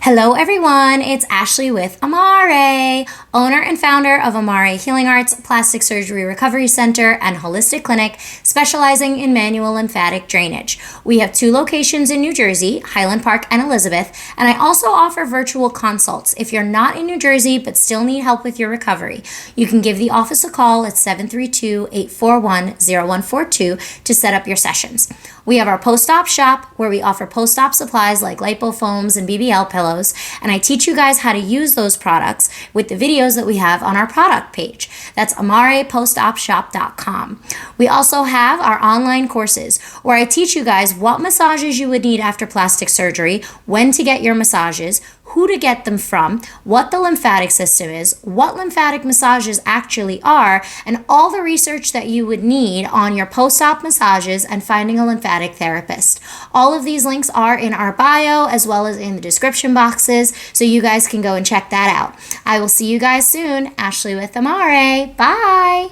Hello everyone, it's Ashley with Amare, owner and founder of Amare Healing Arts, Plastic Surgery Recovery Center, and Holistic Clinic, specializing in manual lymphatic drainage. We have 2 locations in New Jersey, Highland Park and Elizabeth, and I also offer virtual consults. If you're not in New Jersey but still need help with your recovery, you can give the office a call at 732-841-0142 to set up your sessions. We have our post-op shop where we offer post-op supplies like lipofoams and BBL pillows, and I teach you guys how to use those products with the videos that we have on our product page. That's amarepostopshop.com. We also have our online courses where I teach you guys what massages you would need after plastic surgery, when to get your massages, who to get them from, what the lymphatic system is, what lymphatic massages actually are, and all the research that you would need on your post-op massages and finding a lymphatic therapist. All of these links are in our bio as well as in the description boxes, so you guys can go and check that out. I will see you guys soon. Ashley with Amare. Bye.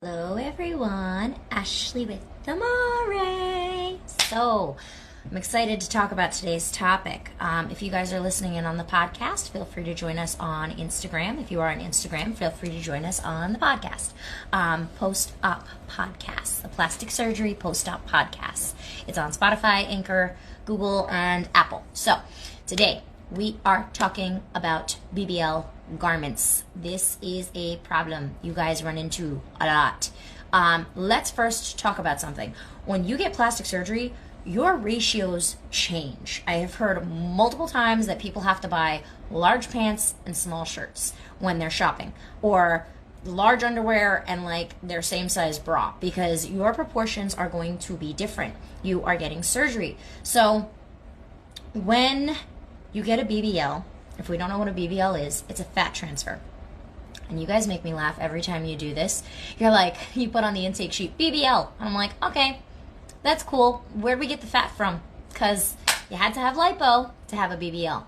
Hello everyone, Ashley with Amare. So, I'm excited to talk about today's topic. If you guys are listening in on the podcast, feel free to join us on Instagram. If you are on Instagram, feel free to join us on the podcast. Post-op podcast, the plastic surgery post-op podcast. It's on Spotify, Anchor, Google, and Apple. So today we are talking about BBL garments. This is a problem you guys run into a lot. Let's first talk about something. When you get plastic surgery, your ratios change. I have heard multiple times that people have to buy large pants and small shirts when they're shopping, or large underwear and like their same size bra, because your proportions are going to be different. You are getting surgery. So when you get a BBL, if we don't know what a BBL is, it's a fat transfer. And you guys make me laugh every time you do this. You're like, you put on the intake sheet, BBL. And I'm like, okay, that's cool. Where'd we get the fat from? Because you had to have lipo to have a BBL.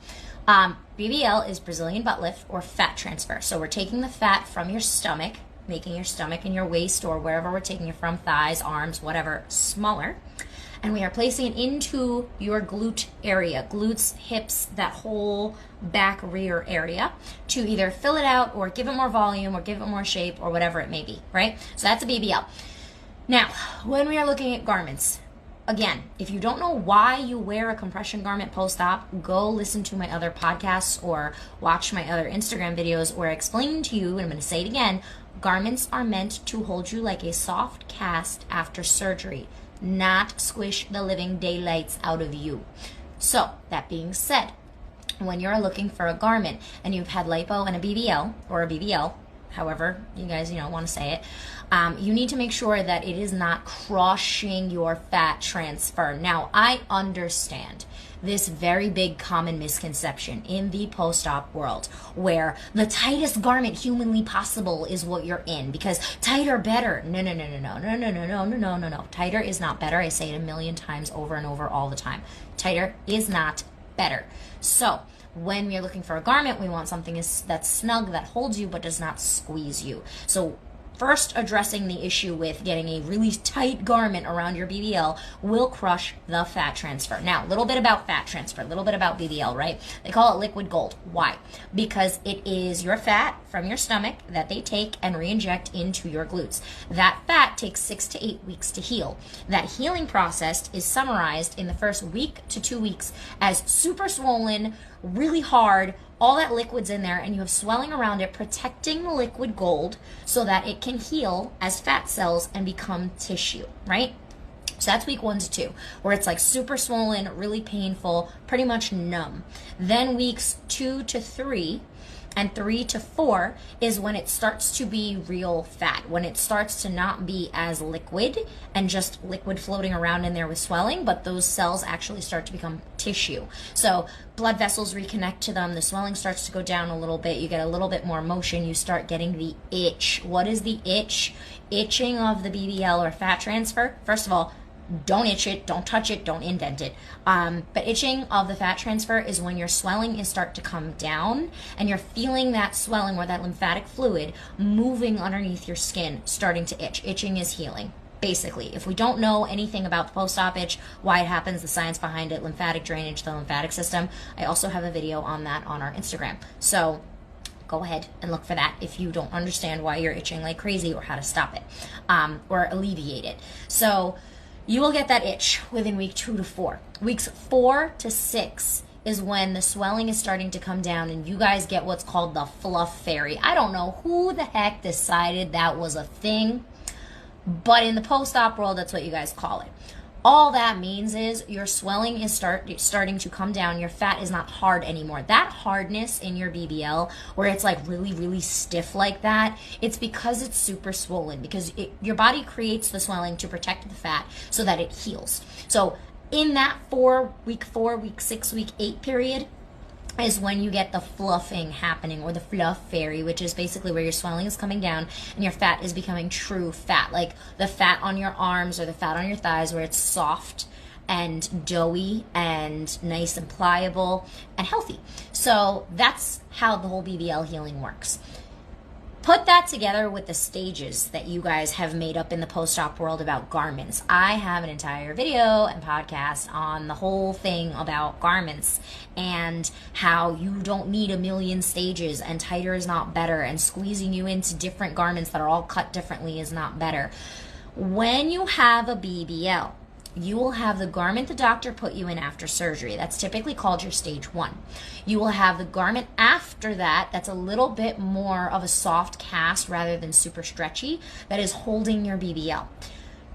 BBL is Brazilian butt lift or fat transfer. So we're taking the fat from your stomach, making your stomach and your waist or wherever we're taking it from, thighs, arms, whatever, smaller. And we are placing it into your glute area, glutes, hips, that whole back rear area, to either fill it out or give it more volume or give it more shape or whatever it may be, right? So that's a BBL. Now, when we are looking at garments, again, if you don't know why you wear a compression garment post-op, go listen to my other podcasts or watch my other Instagram videos where I explain to you, and I'm going to say it again, garments are meant to hold you like a soft cast after surgery, not squish the living daylights out of you. So, that being said, when you're looking for a garment and you've had lipo and a BBL, or a BBL, however you guys want to say it, you need to make sure that it is not crushing your fat transfer. Now, I understand this very big common misconception in the post-op world where the tightest garment humanly possible is what you're in, because tighter better. No. Tighter is not better. I say it a million times over and over all the time. Tighter is not better. So when we're looking for a garment, we want something that's snug, that holds you but does not squeeze you. So first, addressing the issue with getting a really tight garment around your BBL will crush the fat transfer. Now, a little bit about fat transfer, a little bit about BBL, right? They call it liquid gold. Why? Because it is your fat from your stomach that they take and re-inject into your glutes. That fat takes 6 to 8 weeks to heal. That healing process is summarized in the first week to 2 weeks as super swollen, really hard, all that liquid's in there, and you have swelling around it, protecting the liquid gold so that it can heal as fat cells and become tissue, right? So that's week 1 to 2, where it's like super swollen, really painful, pretty much numb. Then weeks 2 to 3 and 3 to 4 is when it starts to be real fat, when it starts to not be as liquid and just liquid floating around in there with swelling, but those cells actually start to become tissue. So blood vessels reconnect to them, the swelling starts to go down a little bit, you get a little bit more motion, you start getting the itch. What is the itch? Itching of the BBL or fat transfer. First of all, don't itch it, don't touch it, don't indent it. But itching of the fat transfer is when your swelling is start to come down and you're feeling that swelling or that lymphatic fluid moving underneath your skin, starting to itch. Itching is healing. Basically, if we don't know anything about the post-op itch, why it happens, the science behind it, lymphatic drainage, the lymphatic system, I also have a video on that on our Instagram. So go ahead and look for that if you don't understand why you're itching like crazy or how to stop it or alleviate it. So you will get that itch within week 2 to 4. Weeks 4 to 6 is when the swelling is starting to come down and you guys get what's called the fluff fairy. I don't know who the heck decided that was a thing, but in the post-op world, that's what you guys call it. All that means is your swelling is starting to come down. Your fat is not hard anymore. That hardness in your BBL, where it's like really, really stiff like that, it's because it's super swollen, because your body creates the swelling to protect the fat so that it heals. So in that week 4, week 6, week 8 period, is when you get the fluffing happening, or the fluff fairy, which is basically where your swelling is coming down and your fat is becoming true fat, like the fat on your arms or the fat on your thighs, where it's soft and doughy and nice and pliable and healthy. So that's how the whole BBL healing works. Put that together with the stages that you guys have made up in the post-op world about garments. I have an entire video and podcast on the whole thing about garments and how you don't need a million stages, and tighter is not better, and squeezing you into different garments that are all cut differently is not better. When you have a BBL, you will have the garment the doctor put you in after surgery. That's typically called your stage 1. You will have the garment after that that's a little bit more of a soft cast rather than super stretchy, that is holding your BBL.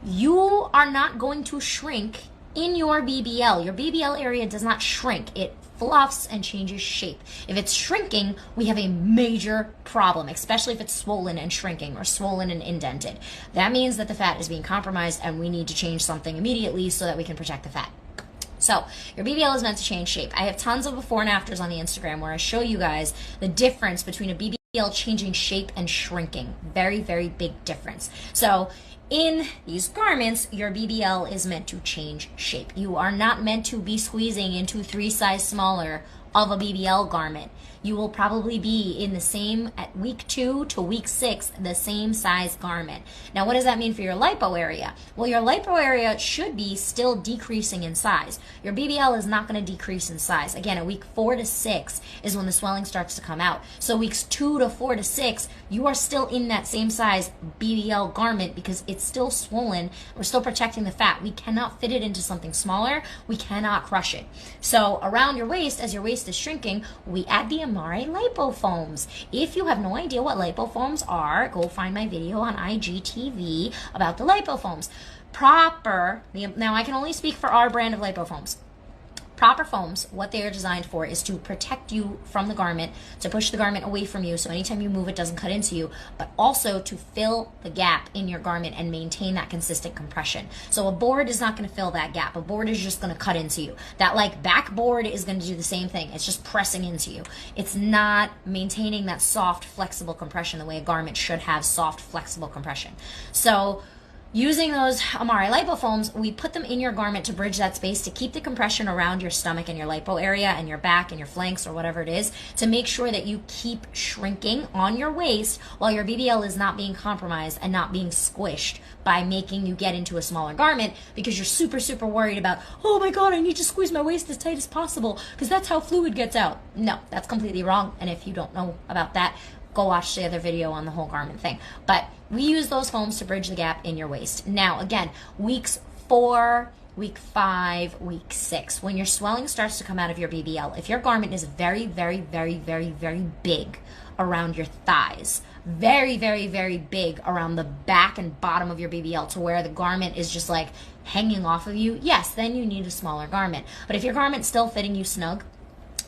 You are not going to shrink in your BBL. Your BBL area does not shrink. It fluffs and changes shape. If it's shrinking, we have a major problem, especially if it's swollen and shrinking, or swollen and indented. That means that the fat is being compromised and we need to change something immediately so that we can protect the fat. So your BBL is meant to change shape. I have tons of before and afters on the Instagram where I show you guys the difference between a BBL changing shape and shrinking. Very, very big difference. So in these garments, your BBL is meant to change shape. You are not meant to be squeezing into 3 sizes smaller of a BBL garment. You will probably be in the same, at week 2 to week 6, the same size garment. Now, what does that mean for your lipo area? Well, your lipo area should be still decreasing in size. Your BBL is not going to decrease in size. Again, at week 4 to 6 is when the swelling starts to come out. So weeks 2 to 4 to 6, you are still in that same size BBL garment because it's still swollen. We're still protecting the fat. We cannot fit it into something smaller. We cannot crush it. So around your waist, as your waist is shrinking, we add the Amare lipofoams. If you have no idea what lipofoams are, go find my video on IGTV about the lipofoams. Now I can only speak for our brand of lipofoams. Proper foams, what they are designed for is to protect you from the garment, to push the garment away from you so anytime you move it doesn't cut into you, but also to fill the gap in your garment and maintain that consistent compression. So a board is not going to fill that gap. A board is just going to cut into you. That like backboard is going to do the same thing. It's just pressing into you. It's not maintaining that soft, flexible compression the way a garment should have soft, flexible compression. So using those Amare lipofoams, we put them in your garment to bridge that space, to keep the compression around your stomach and your lipo area and your back and your flanks or whatever it is, to make sure that you keep shrinking on your waist while your BBL is not being compromised and not being squished by making you get into a smaller garment because you're super, super worried about, oh my God, I need to squeeze my waist as tight as possible because that's how fluid gets out. No, that's completely wrong. And if you don't know about that, go watch the other video on the whole garment thing. But we use those foams to bridge the gap in your waist. Now, again, weeks 4, week 5, week 6, when your swelling starts to come out of your BBL, if your garment is very, very, very, very, very big around your thighs, very, very, very big around the back and bottom of your BBL to where the garment is just like hanging off of you, yes, then you need a smaller garment. But if your garment's still fitting you snug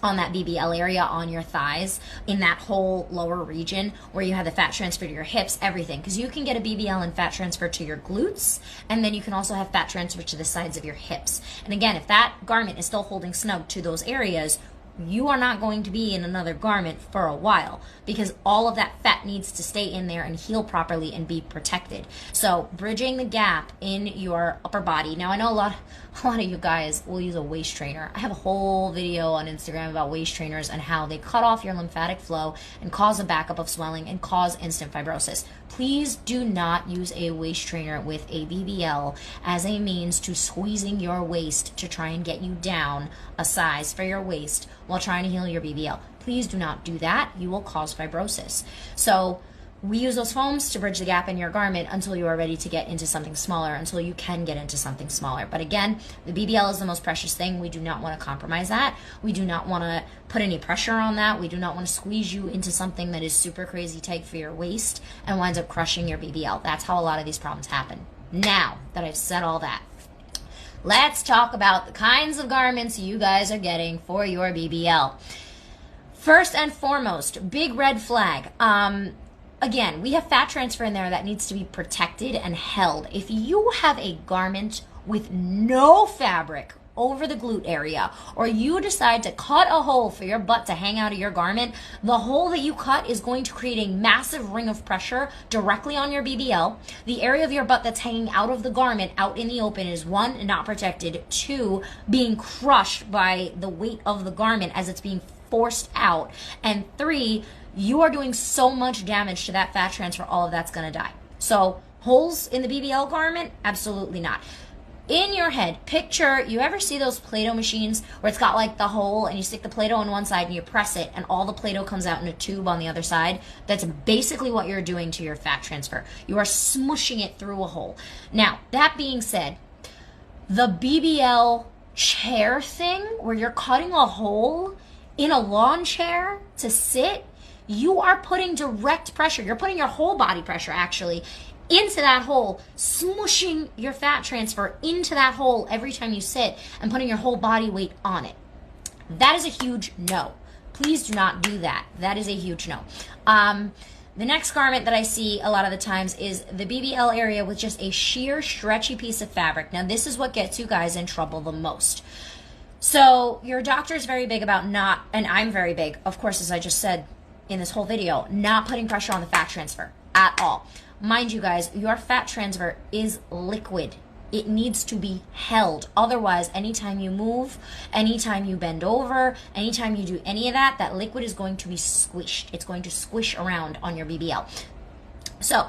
on that BBL area, on your thighs, in that whole lower region where you have the fat transfer to your hips, everything. Because you can get a BBL and fat transfer to your glutes, and then you can also have fat transfer to the sides of your hips. And again, if that garment is still holding snug to those areas, you are not going to be in another garment for a while because all of that fat needs to stay in there and heal properly and be protected. So bridging the gap in your upper body. Now I know a lot of you guys will use a waist trainer. I have a whole video on Instagram about waist trainers and how they cut off your lymphatic flow and cause a backup of swelling and cause instant fibrosis. Please do not use a waist trainer with a BBL as a means to squeezing your waist to try and get you down a size for your waist while trying to heal your BBL. Please do not do that. You will cause fibrosis. So we use those foams to bridge the gap in your garment until you are ready to get into something smaller, until you can get into something smaller. But again, the BBL is the most precious thing. We do not want to compromise that. We do not want to put any pressure on that. We do not want to squeeze you into something that is super crazy tight for your waist and winds up crushing your BBL. That's how a lot of these problems happen. Now that I've said all that, let's talk about the kinds of garments you guys are getting for your BBL. First and foremost, big red flag. Again, we have fat transfer in there that needs to be protected and held. If you have a garment with no fabric over the glute area, or you decide to cut a hole for your butt to hang out of your garment, the hole that you cut is going to create a massive ring of pressure directly on your BBL. The area of your butt that's hanging out of the garment out in the open is 1, not protected, 2, being crushed by the weight of the garment as it's being forced out, and 3, you are doing so much damage to that fat transfer, all of that's going to die. So holes in the BBL garment? Absolutely not. In your head, picture, you ever see those Play-Doh machines where it's got like the hole and you stick the Play-Doh on one side and you press it and all the Play-Doh comes out in a tube on the other side? That's basically what you're doing to your fat transfer. You are smushing it through a hole. Now, that being said, the BBL chair thing where you're cutting a hole in a lawn chair to sit, you are putting direct pressure. You're putting your whole body pressure actually into that hole, smushing your fat transfer into that hole every time you sit and putting your whole body weight on it. That is a huge no. Please do not do that. That is a huge no. The next garment that I see a lot of the times is the BBL area with just a sheer, stretchy piece of fabric. Now, this is what gets you guys in trouble the most. So your doctor is very big about not, and I'm very big, of course, as I just said in this whole video, not putting pressure on the fat transfer at all. Mind you guys, your fat transfer is liquid. It needs to be held. Otherwise, anytime you move, anytime you bend over, anytime you do any of that, that liquid is going to be squished. It's going to squish around on your BBL. So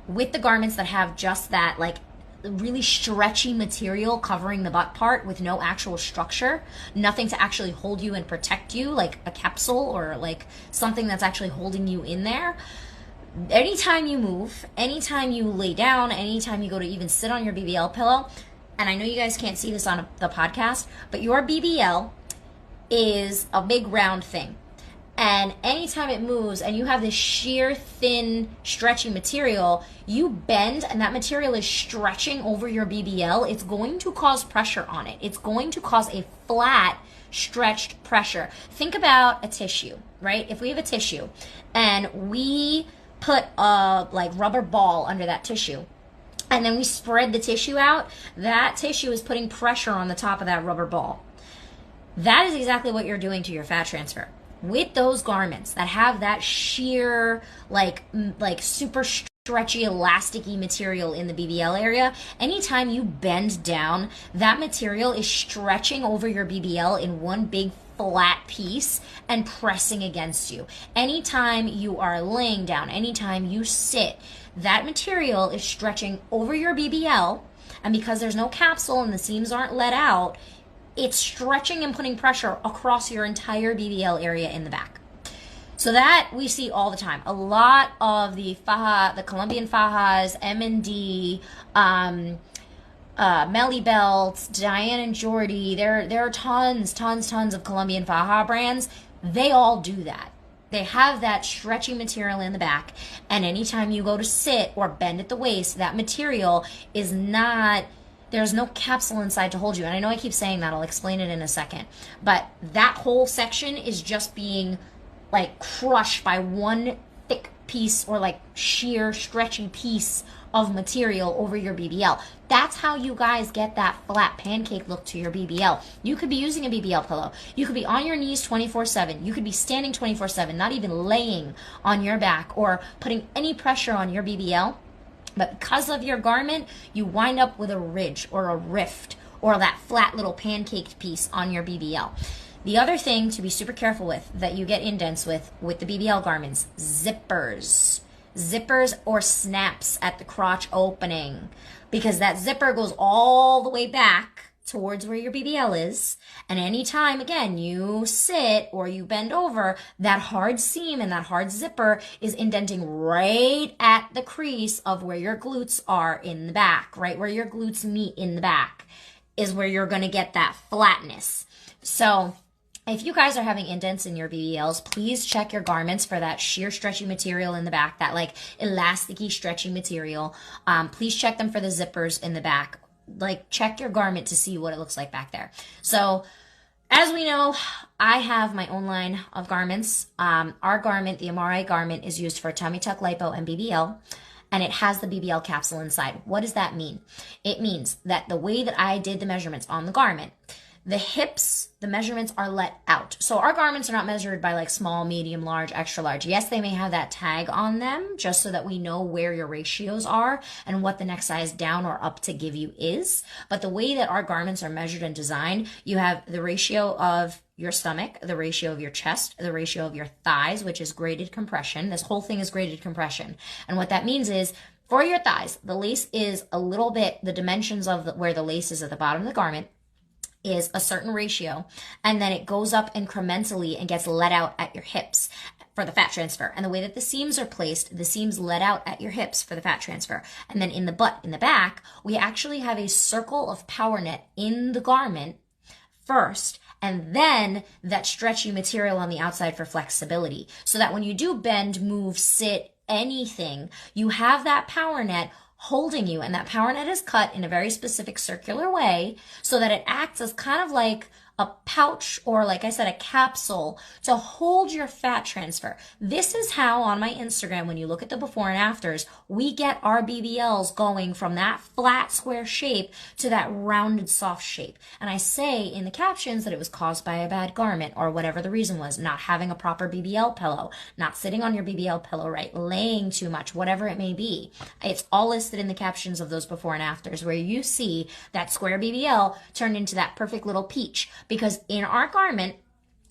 with the garments that have just that like really stretchy material covering the butt part with no actual structure, nothing to actually hold you and protect you, like a capsule or like something that's actually holding you in there, anytime you move, anytime you lay down, anytime you go to even sit on your BBL pillow, and I know you guys can't see this on the podcast, but your BBL is a big round thing. And anytime it moves and you have this sheer, thin, stretchy material, you bend and that material is stretching over your BBL, it's going to cause pressure on it. It's going to cause a flat, stretched pressure. Think about a tissue, right? If we have a tissue and we put a like rubber ball under that tissue and then we spread the tissue out, that tissue is putting pressure on the top of that rubber ball. That is exactly what you're doing to your fat transfer. With those garments that have that sheer, like super stretchy, elasticy material in the BBL area, anytime you bend down, that material is stretching over your BBL in one big flat piece and pressing against you. Anytime you are laying down, anytime you sit, that material is stretching over your BBL, and because there's no capsule and the seams aren't let out, it's stretching and putting pressure across your entire BBL area in the back. So that we see all the time. A lot of the Faja, the Colombian Fajas, M&D, Melly Belts, Diane and Jordy, there are tons of Colombian Faja brands. They all do that. They have that stretchy material in the back, and anytime you go to sit or bend at the waist, that material is not, there's no capsule inside to hold you. And I know I keep saying that, I'll explain it in a second, but that whole section is just being like crushed by one thick piece or like sheer stretchy piece of material over your BBL. That's how you guys get that flat pancake look to your BBL. You could be using a BBL pillow. You could be on your knees 24/7. You could be standing 24/7, not even laying on your back or putting any pressure on your BBL. But because of your garment, you wind up with a ridge or a rift or that flat little pancake piece on your BBL. The other thing to be super careful with that you get indents with the BBL garments, zippers. Zippers or snaps at the crotch opening, because that zipper goes all the way back towards where your BBL is. And anytime, again, you sit or you bend over, that hard seam and that hard zipper is indenting right at the crease of where your glutes are in the back, right where your glutes meet in the back is where you're going to get that flatness. So if you guys are having indents in your BBLs, please check your garments for that sheer stretchy material in the back, that like elasticy stretchy material. Please check them for the zippers in the back. Like check your garment to see what it looks like back there. So as we know, I have my own line of garments. Our garment, the Amare garment, is used for tummy tuck, lipo, and BBL. And it has the BBL capsule inside. What does that mean? It means that the way that I did the measurements on the garment, the hips, the measurements are let out. So our garments are not measured by like small, medium, large, extra large. Yes, they may have that tag on them just so that we know where your ratios are and what the next size down or up to give you is. But the way that our garments are measured and designed, you have the ratio of your stomach, the ratio of your chest, the ratio of your thighs, which is graded compression. This whole thing is graded compression. And what that means is for your thighs, the lace is a little bit, the dimensions of where the lace is at the bottom of the garment is a certain ratio, and then it goes up incrementally and gets let out at your hips for the fat transfer. And the way that the seams are placed, the seams let out at your hips for the fat transfer. And then in the butt, in the back, we actually have a circle of power net in the garment first, and then that stretchy material on the outside for flexibility. So that when you do bend, move, sit, anything, you have that power net holding you, and that power net is cut in a very specific circular way so that it acts as kind of like a pouch or, like I said, a capsule to hold your fat transfer. This is how on my Instagram, when you look at the before and afters, we get our BBLs going from that flat square shape to that rounded soft shape. And I say in the captions that it was caused by a bad garment or whatever the reason was, not having a proper BBL pillow, not sitting on your BBL pillow right, laying too much, whatever it may be. It's all listed in the captions of those before and afters where you see that square BBL turned into that perfect little peach. Because in our garment,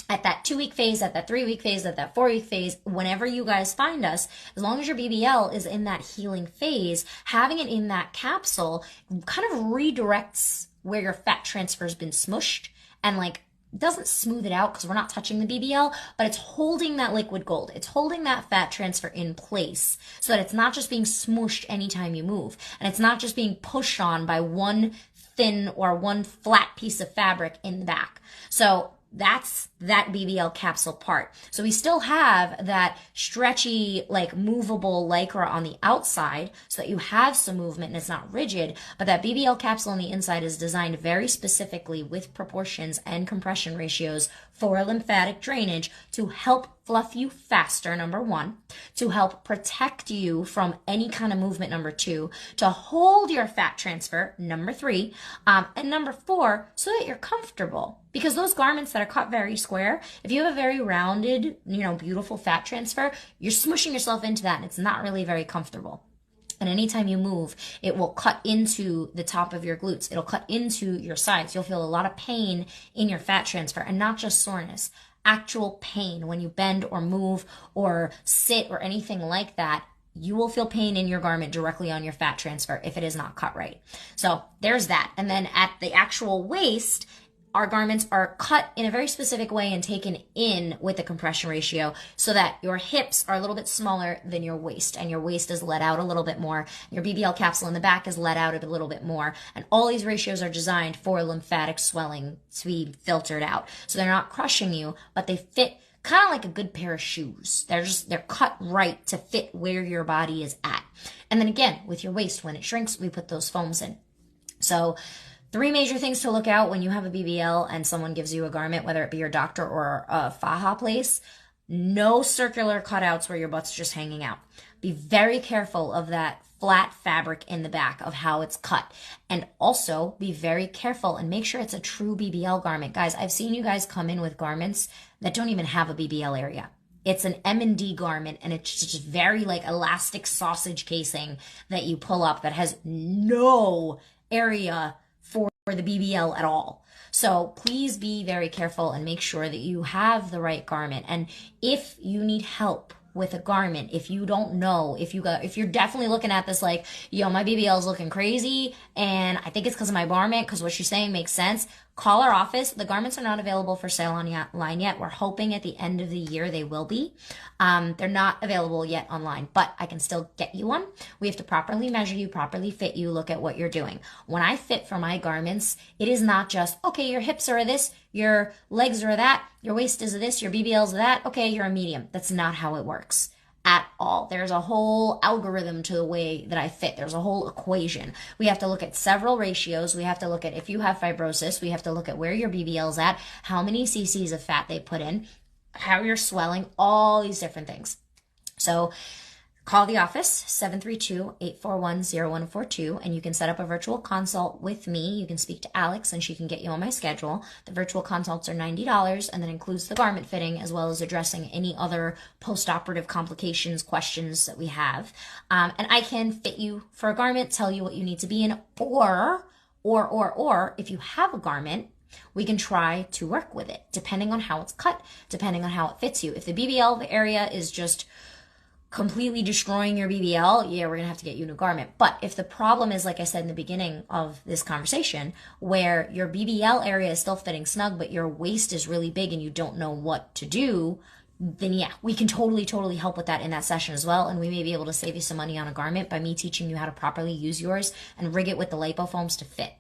at that 2-week phase, at that 3-week phase, at that 4-week phase, whenever you guys find us, as long as your BBL is in that healing phase, having it in that capsule kind of redirects where your fat transfer has been smushed and like doesn't smooth it out because we're not touching the BBL, but it's holding that liquid gold. It's holding that fat transfer in place so that it's not just being smooshed anytime you move. And it's not just being pushed on by one thin or one flat piece of fabric in the back. So that's that BBL capsule part. So we still have that stretchy, like movable lycra on the outside so that you have some movement and it's not rigid, but that BBL capsule on the inside is designed very specifically with proportions and compression ratios for lymphatic drainage to help fluff you faster, number one, to help protect you from any kind of movement, number two, to hold your fat transfer, number three, and number four, so that you're comfortable. Because those garments that are cut very square, if you have a very rounded, beautiful fat transfer, you're smushing yourself into that and it's not really very comfortable. And anytime you move, it will cut into the top of your glutes. It'll cut into your sides. You'll feel a lot of pain in your fat transfer and not just soreness, actual pain when you bend or move or sit or anything like that. You will feel pain in your garment directly on your fat transfer if it is not cut right. So there's that. And then at the actual waist, our garments are cut in a very specific way and taken in with the compression ratio so that your hips are a little bit smaller than your waist and your waist is let out a little bit more. Your BBL capsule in the back is let out a little bit more. And all these ratios are designed for lymphatic swelling to be filtered out. So they're not crushing you, but they fit kind of like a good pair of shoes. They're cut right to fit where your body is at. And then again, with your waist, when it shrinks, we put those foams in. So 3 major things to look out when you have a BBL and someone gives you a garment, whether it be your doctor or a Faja place. No circular cutouts where your butt's just hanging out. Be very careful of that flat fabric in the back of how it's cut. And also be very careful and make sure it's a true BBL garment. Guys, I've seen you guys come in with garments that don't even have a BBL area. It's an M&D garment, and it's just very like elastic sausage casing that you pull up that has no area for the BBL at all. So please be very careful and make sure that you have the right garment. And if you need help with a garment, if you don't know, if you're definitely looking at this like, yo, my BBL is looking crazy and I think it's because of my garment, because what she's saying makes sense, call our office. The garments are not available for sale online yet. We're hoping at the end of the year they will be. They're not available yet online, but I can still get you one. We have to properly measure you, properly fit you, look at what you're doing. When I fit for my garments, it is not just, okay, your hips are this, your legs are that, your waist is this, your BBL is that, okay, you're a medium. That's not how it works at all. There's a whole algorithm to the way that I fit. There's a whole equation. We have to look at several ratios. We have to look at if you have fibrosis. We have to look at where your BBL is at, how many cc's of fat they put in, how you're swelling, all these different things. So call the office, 732-841-0142, and you can set up a virtual consult with me. You can speak to Alex, and she can get you on my schedule. The virtual consults are $90, and that includes the garment fitting, as well as addressing any other post-operative complications, questions that we have. And I can fit you for a garment, tell you what you need to be in, or if you have a garment, we can try to work with it, depending on how it's cut, depending on how it fits you. If the BBL area is just completely destroying your BBL, yeah, we're gonna have to get you a new garment. But if the problem is, like I said in the beginning of this conversation, where your BBL area is still fitting snug, but your waist is really big and you don't know what to do, then yeah, we can totally help with that in that session as well. And we may be able to save you some money on a garment by me teaching you how to properly use yours and rig it with the lipofoams to fit.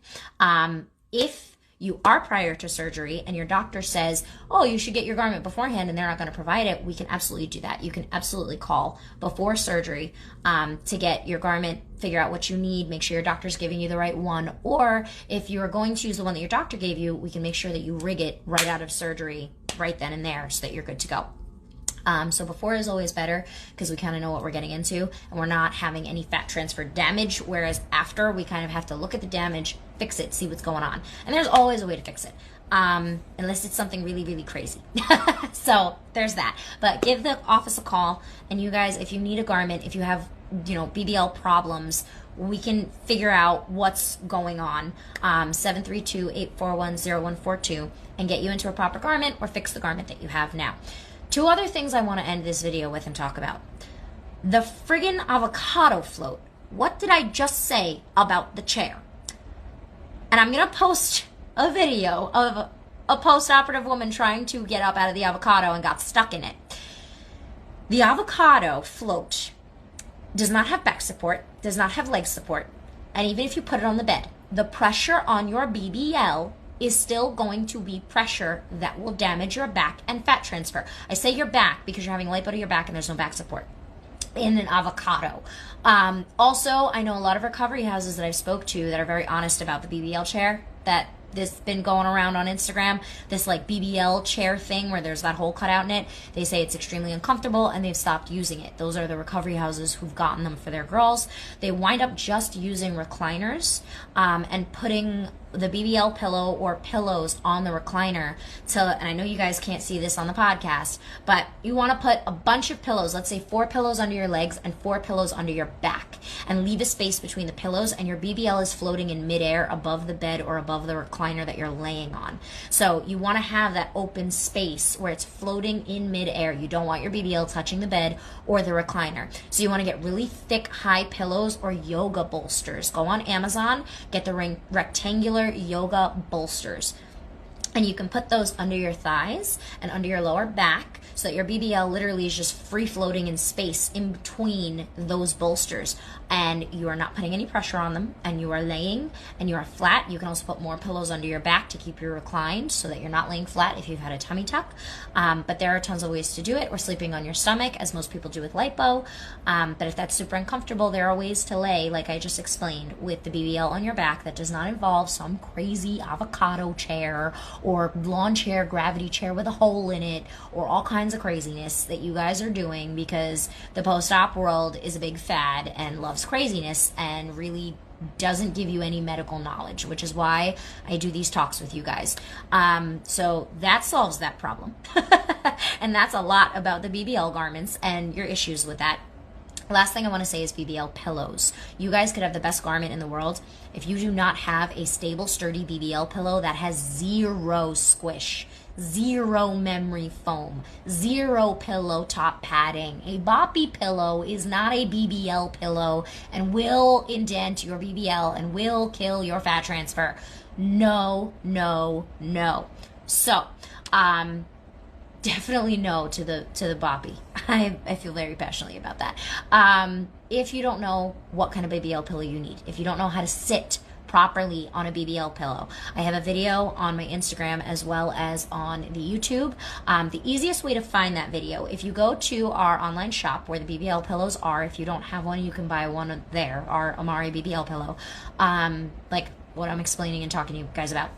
If you are prior to surgery and your doctor says, oh, you should get your garment beforehand, and they're not going to provide it, we can absolutely do that. You can absolutely call before surgery to get your garment, figure out what you need, make sure your doctor's giving you the right one. Or if you're going to use the one that your doctor gave you, we can make sure that you rig it right out of surgery right then and there so that you're good to go. So before is always better because we kind of know what we're getting into and we're not having any fat transfer damage, whereas after we kind of have to look at the damage, fix it, see what's going on. And there's always a way to fix it, unless it's something really crazy. So there's that. But give the office a call, and you guys, if you need a garment, if you have, BBL problems, we can figure out what's going on. 732-841-0142 and get you into a proper garment or fix the garment that you have now. Two other things I want to end this video with and talk about. The friggin' avocado float. What did I just say about the chair? And I'm going to post a video of a post-operative woman trying to get up out of the avocado and got stuck in it. The avocado float does not have back support, does not have leg support, and even if you put it on the bed, the pressure on your BBL is still going to be pressure that will damage your back and fat transfer. I say your back because you're having lipo to your back and there's no back support in an avocado. Also, I know a lot of recovery houses that I've spoke to that are very honest about the BBL chair that this been going around on Instagram, this like BBL chair thing where there's that hole cut out in it. They say it's extremely uncomfortable and they've stopped using it. Those are the recovery houses who've gotten them for their girls. They wind up just using recliners and putting the BBL pillow or pillows on the recliner and I know you guys can't see this on the podcast, but you want to put a bunch of pillows, let's say 4 pillows under your legs and 4 pillows under your back, and leave a space between the pillows, and your BBL is floating in midair above the bed or above the recliner that you're laying on. So you want to have that open space where it's floating in midair. You don't want your BBL touching the bed or the recliner. So you want to get really thick, high pillows or yoga bolsters. Go on Amazon, get the rectangular yoga bolsters, and you can put those under your thighs and under your lower back so that your BBL literally is just free floating in space in between those bolsters, and you are not putting any pressure on them, and you are laying and you are flat. You can also put more pillows under your back to keep you reclined so that you're not laying flat if you've had a tummy tuck. But there are tons of ways to do it, or sleeping on your stomach as most people do with lipo. But if that's super uncomfortable, there are ways to lay, like I just explained, with the BBL on your back that does not involve some crazy avocado chair or lawn chair, gravity chair with a hole in it, or all kinds kinds of craziness that you guys are doing, because the post-op world is a big fad and loves craziness and really doesn't give you any medical knowledge, which is why I do these talks with you guys. So that solves that problem. And that's a lot about the BBL garments and your issues with that. Last thing I want to say is BBL pillows. You guys could have the best garment in the world. If you do not have a stable, sturdy BBL pillow that has zero squish, zero memory foam, zero pillow top padding, a boppy pillow is not a BBL pillow and will indent your BBL and will kill your fat transfer. No, no, no. So, definitely no to the boppy. I feel very passionately about that. If you don't know what kind of BBL pillow you need, if you don't know how to sit properly on a BBL pillow, I have a video on my Instagram as well as on the YouTube. The easiest way to find that video, if you go to our online shop where the BBL pillows are, if you don't have one, you can buy one there, our Amare BBL pillow, like what I'm explaining and talking to you guys about.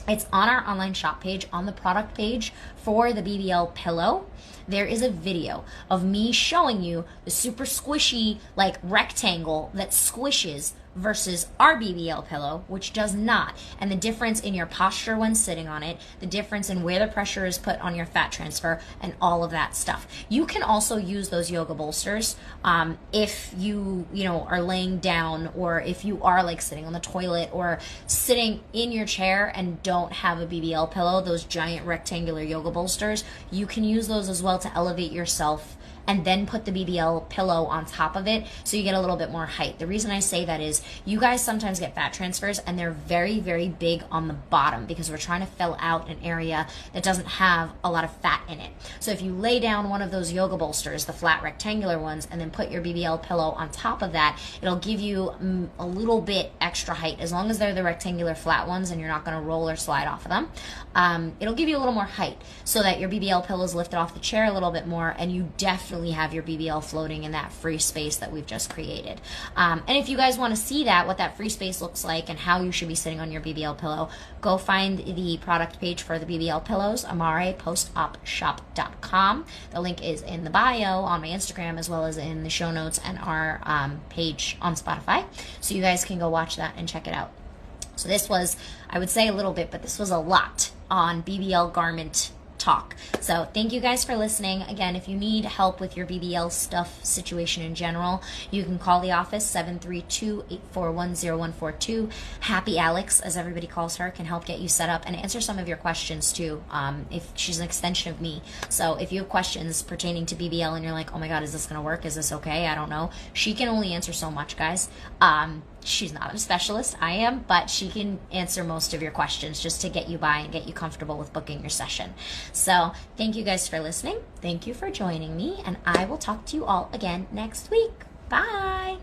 It's on our online shop page, on the product page for the BBL pillow. There is a video of me showing you the super squishy like rectangle that squishes versus our BBL pillow, which does not, and the difference in your posture when sitting on it, the difference in where the pressure is put on your fat transfer, and all of that stuff. You can also use those yoga bolsters if you are laying down, or if you are like sitting on the toilet or sitting in your chair and don't have a BBL pillow. Those giant rectangular yoga bolsters, you can use those as well to elevate yourself and then put the BBL pillow on top of it so you get a little bit more height. The reason I say that is you guys sometimes get fat transfers and they're very, very big on the bottom because we're trying to fill out an area that doesn't have a lot of fat in it. So if you lay down one of those yoga bolsters, the flat rectangular ones, and then put your BBL pillow on top of that, it'll give you a little bit extra height. As long as they're the rectangular flat ones and you're not gonna roll or slide off of them, it'll give you a little more height so that your BBL pillow is lifted off the chair a little bit more, and you definitely have your BBL floating in that free space that we've just created. And if you guys want to see that, what that free space looks like and how you should be sitting on your BBL pillow, go find the product page for the BBL pillows, amarepostopshop.com. The link is in the bio on my Instagram as well as in the show notes and our page on Spotify. So you guys can go watch that and check it out. So this was, I would say a little bit, but this was a lot on BBL garment talk. So thank you guys for listening. Again, if you need help with your BBL stuff situation in general, you can call the office 732-841-0142. Happy Alex, as everybody calls her, can help get you set up and answer some of your questions too. If she's an extension of me. So if you have questions pertaining to BBL and you're like, oh my God, is this going to work? Is this okay? I don't know. She can only answer so much, guys. She's not a specialist, I am, but she can answer most of your questions just to get you by and get you comfortable with booking your session. So thank you guys for listening. Thank you for joining me, and I will talk to you all again next week. Bye.